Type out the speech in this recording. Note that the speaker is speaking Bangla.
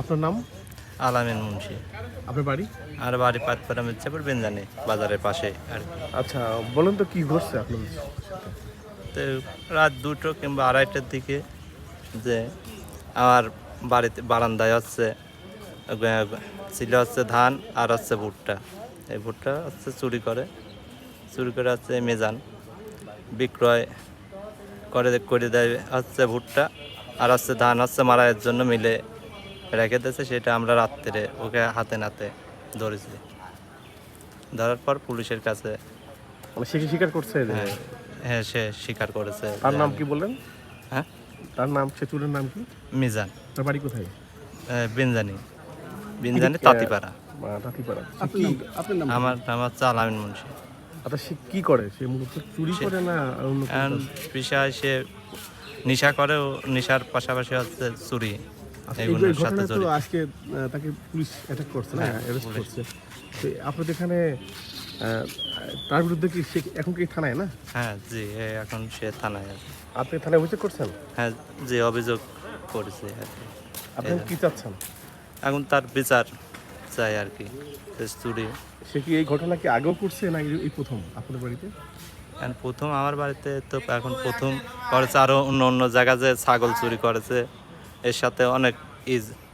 আপনার নাম? আলামিন মুন্সি। আপনার বাড়ি? আর বাড়ি পাতপাড়া মির্জাপুর বেনজানি বাজারের পাশে আর কি। আচ্ছা, বলেন তো কি ঘটছে আপনাদের সাথে? তো রাত 2টো কিংবা 2:30টার দিকে যে আমার বাড়িতে বারান্দায় ছিল ধান আর ভুট্টা। এই ভুট্টা চুরি করে মেজান বিক্রয় করে দেয় ভুট্টা আর ধান মারাইয়ের জন্য মিলে রেখে দিয়েছে। সেটা আমরা রাত্রে ওকে হাতে নাতে ধরেছি। ধরার পর পুলিশের কাছে মানে সে কি স্বীকার করছে যে হ্যাঁ হ্যাঁ সে স্বীকার করেছে। তার নাম কি বললেন? হ্যাঁ, তার নাম, সে চোরের নাম কি? মিজান। তার বাড়ি কোথায়? বিনজানি তাঁতিপাড়া। তাঁতিপাড়া। আমার নাম হচ্ছে আলামিন মুন্সি। আচ্ছা, সে কি করে? সে মূলত চুরি করে না অন্য কোনো এখন কাজ? পেশায় সে নেশা করে, ও নেশার পাশাপাশি চুরি আচ্ছা, এই এগুলোর সাথে ঘটনায় তো জড়িত। আজকে তাকে পুলিশ অ্যাটাক করছে না, হ্যাঁ, অ্যারেস্ট পুলিশ। করছে। তো আপনাদের এখানে তার বিরুদ্ধে কি সে এখন কি থানায় না? হ্যাঁ জি, এখন সে থানায় আছে। আপনি থানায় অভিযোগ করছেন? হ্যাঁ জি, অভিযোগ করেছে আর কি। আপনি কি চাচ্ছেন? এখন তার বিচার চাই আর কি। চুরি সে কি এই ঘটনা কি আগেও করছে না এই প্রথম আপনাদের বাড়িতে? এখন প্রথম আমার বাড়িতে, তো এখন প্রথম করেছে। আরও অন্য অন্য জায়গায় যে ছাগল চুরি করেছে, এর সাথে অনেক